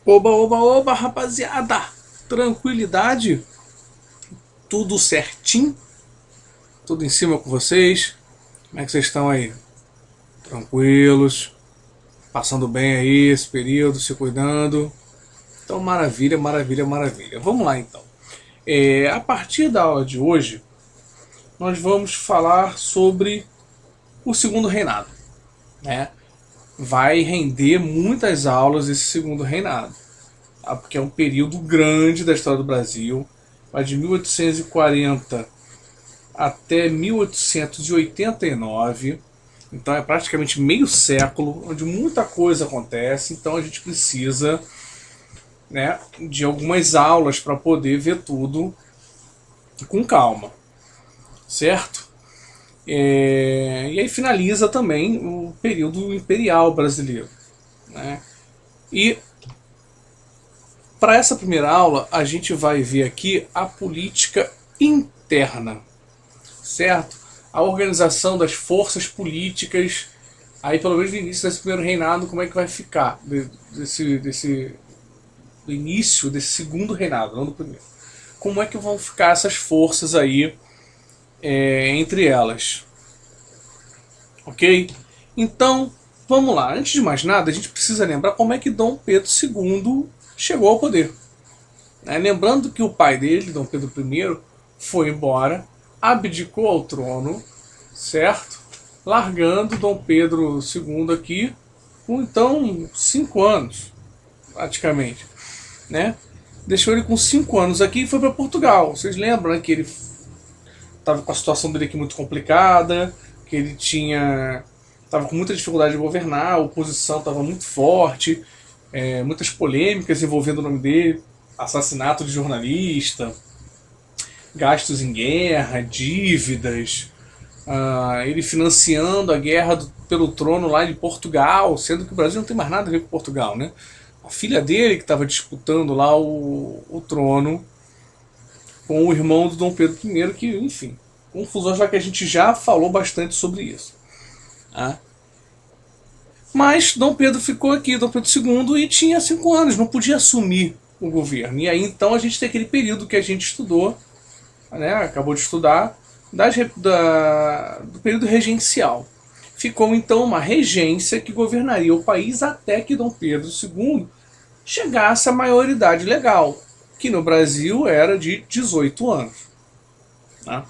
Oba, oba, oba, rapaziada! Tranquilidade? Tudo certinho? Tudo em cima com vocês? Como é que vocês estão aí? Tranquilos? Passando bem aí esse período, se cuidando? Então, maravilha, maravilha, maravilha. Vamos lá então. A partir da aula de hoje, nós vamos falar sobre o segundo reinado, né? Vai render muitas aulas esse segundo reinado, tá? Porque é um período grande da história do Brasil, vai de 1840 até 1889, então é praticamente meio século, onde muita coisa acontece, então a gente precisa, né, de algumas aulas para poder ver tudo com calma, certo? E aí finaliza também o período imperial brasileiro, né? E para essa primeira aula a gente vai ver aqui a política interna, certo? A organização das forças políticas, aí pelo menos no início desse primeiro reinado, como é que vai ficar do início desse segundo reinado, não do primeiro. Como é que vão ficar essas forças aí entre elas, ok? Então, vamos lá. Antes de mais nada, a gente precisa lembrar como é que Dom Pedro II chegou ao poder. Lembrando que o pai dele, Dom Pedro I, foi embora, abdicou ao trono, certo? Largando Dom Pedro II aqui com então 5 anos, praticamente, né? Deixou ele com 5 anos aqui e foi para Portugal. Vocês lembram, né, que ele estava com a situação dele aqui muito complicada, que ele estava com muita dificuldade de governar, a oposição estava muito forte, muitas polêmicas envolvendo o nome dele, assassinato de jornalista, gastos em guerra, dívidas, ele financiando a guerra pelo trono lá de Portugal, sendo que o Brasil não tem mais nada a ver com Portugal, né? A filha dele que estava disputando lá o trono com o irmão do Dom Pedro I, que, enfim, confusão, já que a gente já falou bastante sobre isso. Mas Dom Pedro ficou aqui, Dom Pedro II, e tinha 5 anos, não podia assumir o governo. E aí então a gente tem aquele período que a gente estudou, né, acabou de estudar, do período regencial. Ficou então uma regência que governaria o país até que Dom Pedro II chegasse à maioridade legal, que no Brasil era de 18 anos. Né?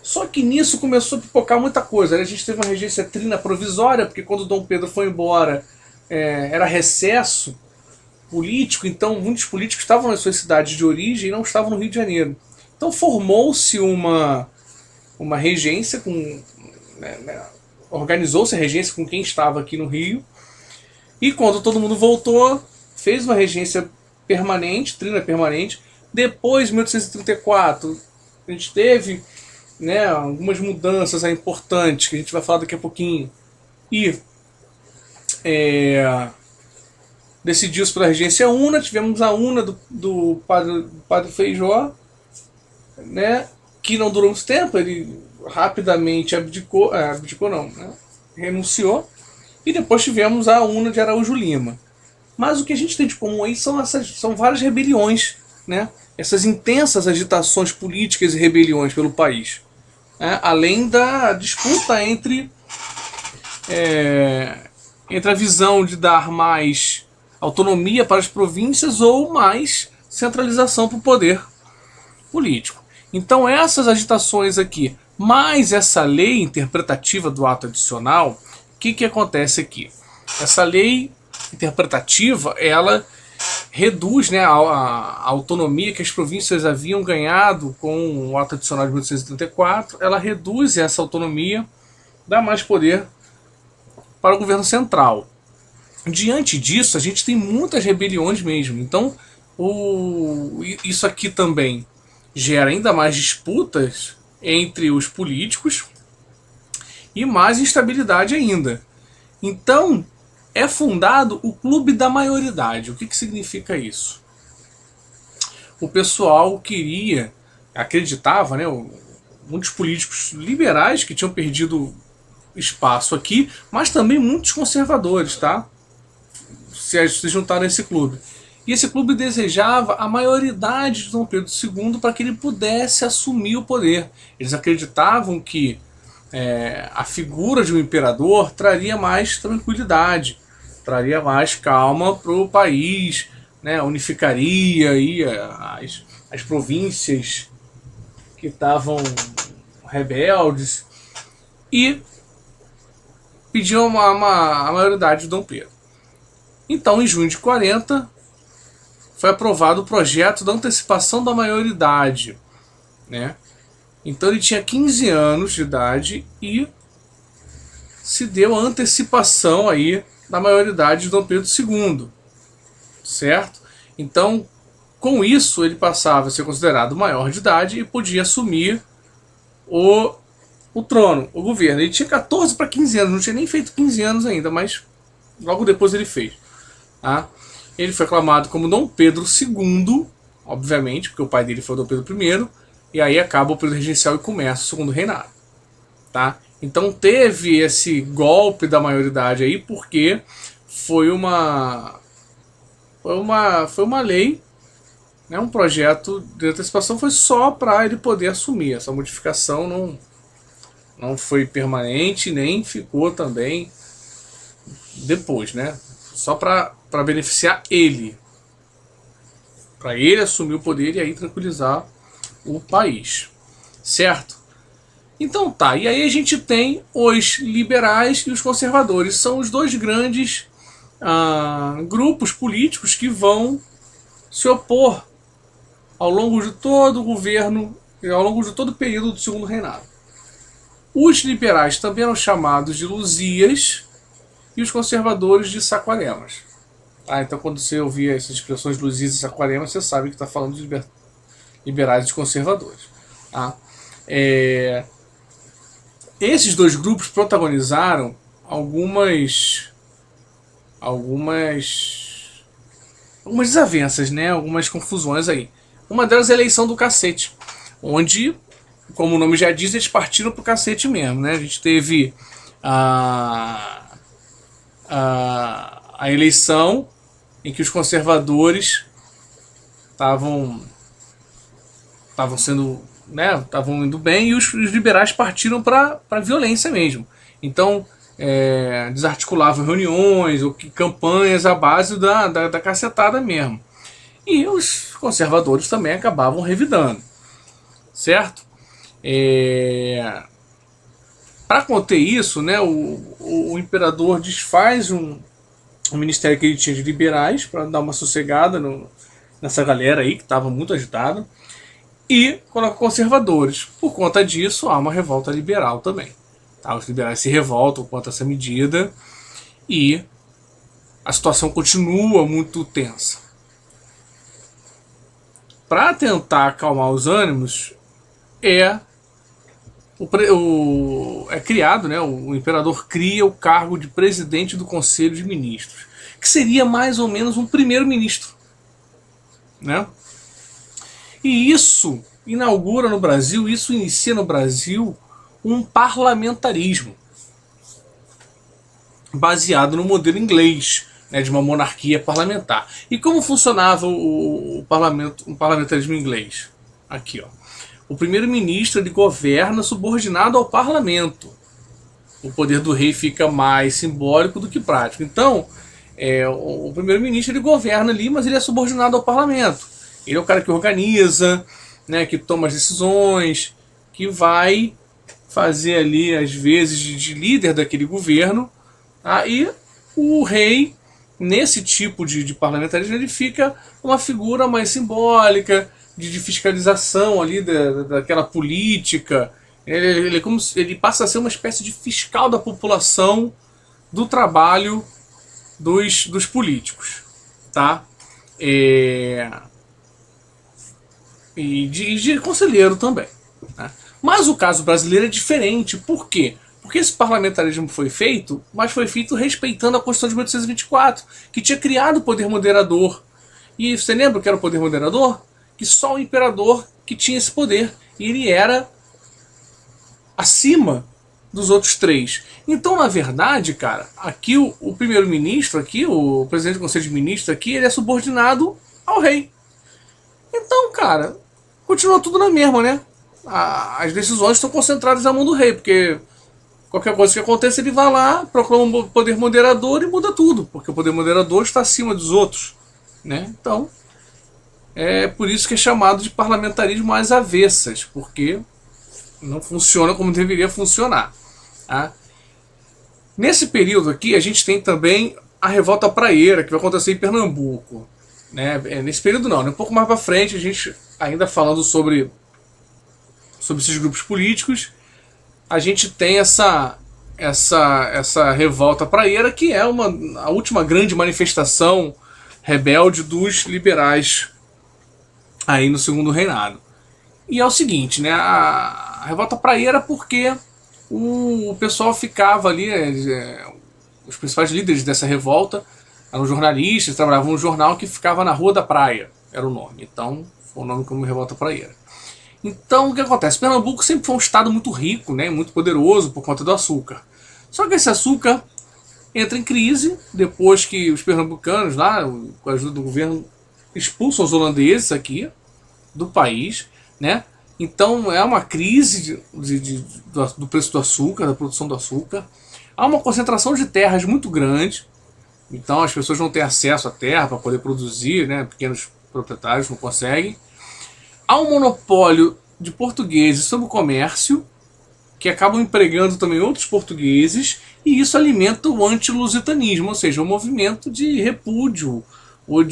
Só que nisso começou a pipocar muita coisa. A gente teve uma regência trina provisória, porque quando Dom Pedro foi embora era recesso político, então muitos políticos estavam nas suas cidades de origem e não estavam no Rio de Janeiro. Então formou-se uma regência com... organizou-se a regência com quem estava aqui no Rio, e quando todo mundo voltou, fez uma regência permanente, trina permanente. Depois, em 1834, a gente teve, né, algumas mudanças importantes, que a gente vai falar daqui a pouquinho, e decidiu-se pela regência una. Tivemos a una do padre Feijó, né, que não durou muito tempo, ele rapidamente abdicou, né, renunciou, e depois tivemos a una de Araújo Lima. Mas o que a gente tem de comum aí são várias rebeliões, né, essas intensas agitações políticas e rebeliões pelo país, né, além da disputa entre a visão de dar mais autonomia para as províncias ou mais centralização para o poder político. Então essas agitações aqui, mais essa lei interpretativa do ato adicional, o que acontece aqui? Essa lei interpretativa, ela reduz, né, a autonomia que as províncias haviam ganhado com o ato adicional de 1834, ela reduz essa autonomia, dá mais poder para o governo central. Diante disso, a gente tem muitas rebeliões mesmo. Então, isso aqui também gera ainda mais disputas entre os políticos e mais instabilidade ainda. Então, é fundado o Clube da Maioridade. O que significa isso? O pessoal acreditava, né, muitos políticos liberais que tinham perdido espaço aqui, mas também muitos conservadores, tá? Se juntaram a esse clube. E esse clube desejava a maioridade de Dom Pedro II para que ele pudesse assumir o poder. Eles acreditavam que a figura de um imperador traria mais tranquilidade, traria mais calma para o país, né? Unificaria aí as províncias que estavam rebeldes e pediam a maioridade de Dom Pedro. Então, em junho de 40, foi aprovado o projeto da antecipação da maioridade, né? Então ele tinha 15 anos de idade e se deu a antecipação aí da maioridade de Dom Pedro II, certo? Então, com isso, ele passava a ser considerado maior de idade e podia assumir o trono, o governo. Ele tinha 14 para 15 anos, não tinha nem feito 15 anos ainda, mas logo depois ele fez. Tá? Ele foi aclamado como Dom Pedro II, obviamente, porque o pai dele foi Dom Pedro I, e aí acaba o período regencial e começa o segundo reinado. Tá? Então teve esse golpe da maioridade aí, porque foi uma lei, né, um projeto de antecipação, foi só para ele poder assumir. Essa modificação não foi permanente, nem ficou também depois, né? Só para beneficiar ele. Para ele assumir o poder e aí tranquilizar o país. Certo? Então tá, e aí a gente tem os liberais e os conservadores. São os dois grandes grupos políticos que vão se opor ao longo de todo o governo, ao longo de todo o período do segundo reinado. Os liberais também eram chamados de Luzias e os conservadores de Saquaremas. Então quando você ouvir essas expressões Luzias e Saquaremas, você sabe que está falando de liberais e conservadores. Tá? Esses dois grupos protagonizaram algumas desavenças, né? Algumas confusões aí. Uma delas é a eleição do cacete, onde, como o nome já diz, eles partiram pro cacete mesmo, né? A gente teve a eleição em que os conservadores estavam sendo, né, estavam indo bem, e os liberais partiram para violência mesmo. Então desarticulavam reuniões ou campanhas à base da cacetada mesmo. E os conservadores também acabavam revidando, certo? Para conter isso, né, o imperador desfaz um ministério que ele tinha de liberais para dar uma sossegada nessa galera aí que estava muito agitada, e coloca conservadores. Por conta disso, há uma revolta liberal também. Tá? Os liberais se revoltam contra essa medida e a situação continua muito tensa. Para tentar acalmar os ânimos, é criado, né, o imperador cria o cargo de presidente do Conselho de Ministros, que seria mais ou menos um primeiro-ministro, né? E isso inaugura no Brasil, isso inicia no Brasil um parlamentarismo baseado no modelo inglês, né, de uma monarquia parlamentar. E como funcionava o parlamentarismo inglês? Aqui, ó. O primeiro-ministro ele governa subordinado ao parlamento. O poder do rei fica mais simbólico do que prático. Então, o primeiro-ministro ele governa ali, mas ele é subordinado ao parlamento. Ele é o cara que organiza, né, que toma as decisões, que vai fazer ali, às vezes, de líder daquele governo. Tá? E o rei, nesse tipo de parlamentarismo, ele fica uma figura mais simbólica, de fiscalização ali daquela política. Ele passa a ser uma espécie de fiscal da população, do trabalho dos políticos, tá? E de conselheiro também, né? Mas o caso brasileiro é diferente. Por quê? Porque esse parlamentarismo foi feito, mas foi feito respeitando a Constituição de 1824, que tinha criado o poder moderador. E você lembra o que era o poder moderador? Que só o imperador que tinha esse poder. E ele era acima dos outros três. Então, na verdade, cara, aqui o primeiro-ministro, aqui o presidente do Conselho de Ministros, aqui, ele é subordinado ao rei. Então, cara, continua tudo na mesma, né? As decisões estão concentradas na mão do rei, porque qualquer coisa que aconteça, ele vai lá, proclama um poder moderador e muda tudo, porque o poder moderador está acima dos outros, né? Então, é por isso que é chamado de parlamentarismo às avessas, porque não funciona como deveria funcionar. Tá? Nesse período aqui, a gente tem também a revolta praieira, que vai acontecer em Pernambuco. Né? Nesse período não, né? Um pouco mais para frente, a gente ainda falando sobre esses grupos políticos, a gente tem essa revolta praieira, que é a última grande manifestação rebelde dos liberais aí no segundo reinado. E é o seguinte, né? A revolta praieira porque o pessoal ficava ali, os principais líderes dessa revolta eram jornalistas, trabalhavam num jornal que ficava na Rua da Praia, era o nome. Então, foi o nome como revolta praieira. Então, o que acontece? Pernambuco sempre foi um estado muito rico, né, muito poderoso por conta do açúcar. Só que esse açúcar entra em crise depois que os pernambucanos, lá, com a ajuda do governo, expulsam os holandeses aqui do país, né? Então é uma crise do preço do açúcar, da produção do açúcar. Há uma concentração de terras muito grande, então as pessoas não têm acesso à terra para poder produzir, né? Pequenos proprietários não conseguem. Há um monopólio de portugueses sobre o comércio, que acabam empregando também outros portugueses, e isso alimenta o anti-lusitanismo, ou seja, um movimento de repúdio, ou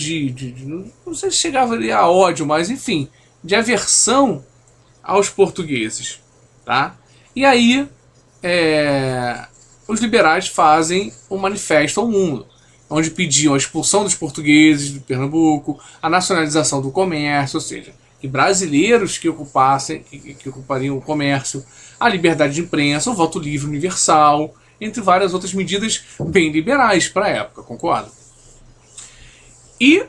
não sei se chegava ali a ódio, mas enfim, de aversão aos portugueses. Tá? E aí, os liberais fazem um manifesto ao mundo, onde pediam a expulsão dos portugueses de Pernambuco, a nacionalização do comércio, ou seja, que brasileiros que ocupariam o comércio, a liberdade de imprensa, o voto livre universal, entre várias outras medidas bem liberais para a época, concordo? E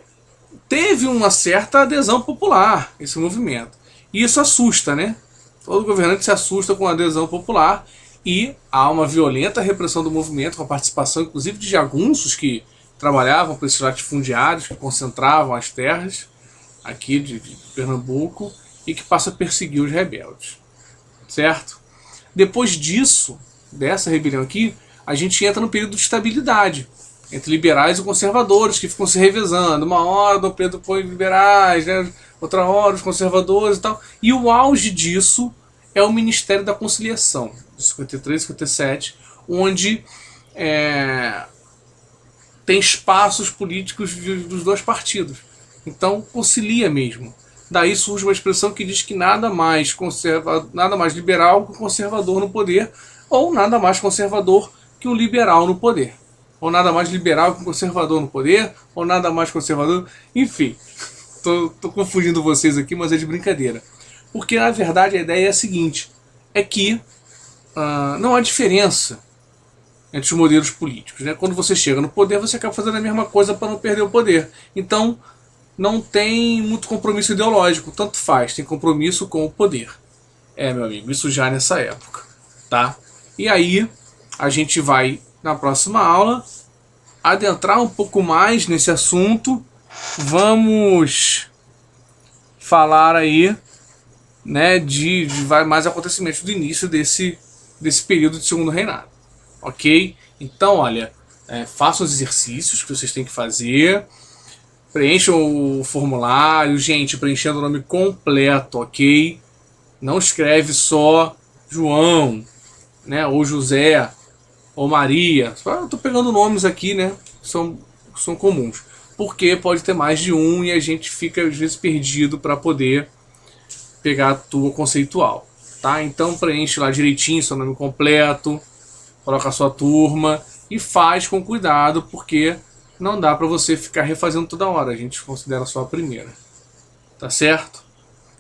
teve uma certa adesão popular esse movimento. E isso assusta, né? Todo governante se assusta com a adesão popular e há uma violenta repressão do movimento, com a participação inclusive de jagunços que trabalhavam para esses latifundiários, que concentravam as terras aqui de Pernambuco e que passa a perseguir os rebeldes, certo? Depois disso, dessa rebelião aqui, a gente entra no período de estabilidade entre liberais e conservadores, que ficam se revezando. Uma hora o Dom Pedro põe liberais, né? Outra hora os conservadores e tal. E o auge disso é o Ministério da Conciliação, de 53 e 57, onde tem espaços políticos dos dois partidos. Então concilia mesmo. Daí surge uma expressão que diz que nada mais liberal que um conservador no poder, ou nada mais conservador que um liberal no poder. Ou nada mais liberal que um conservador no poder, ou nada mais conservador... Enfim, tô confundindo vocês aqui, mas é de brincadeira. Porque na verdade a ideia é a seguinte, é que não há diferença entre os modelos políticos. Né? Quando você chega no poder, você acaba fazendo a mesma coisa para não perder o poder. Então, não tem muito compromisso ideológico, tanto faz, tem compromisso com o poder. Meu amigo, isso já nessa época. Tá? E aí, a gente vai, na próxima aula, adentrar um pouco mais nesse assunto. Vamos falar aí, né, de mais acontecimentos do início desse período de segundo reinado. Ok? Então, olha, façam os exercícios que vocês têm que fazer, preencham o formulário, gente, preenchendo o nome completo, ok? Não escreve só João, né, ou José, ou Maria. Eu tô pegando nomes aqui, né, que são comuns, porque pode ter mais de um e a gente fica às vezes perdido para poder pegar a tua conceitual, tá? Então preenche lá direitinho seu nome completo, coloca a sua turma e faz com cuidado, porque não dá para você ficar refazendo toda hora, a gente considera só a primeira, tá certo?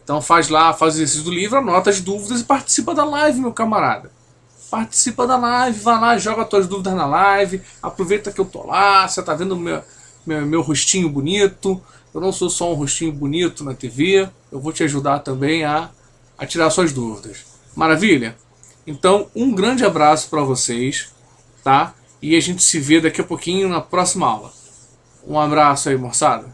Então faz lá, faz o exercício do livro, anota as dúvidas e participa da live, meu camarada. Participa da live, vai lá, joga as tuas dúvidas na live, aproveita que eu tô lá, você tá vendo meu rostinho bonito, eu não sou só um rostinho bonito na TV, eu vou te ajudar também a tirar suas dúvidas. Maravilha? Então, um grande abraço para vocês, tá? E a gente se vê daqui a pouquinho na próxima aula. Um abraço aí, moçada.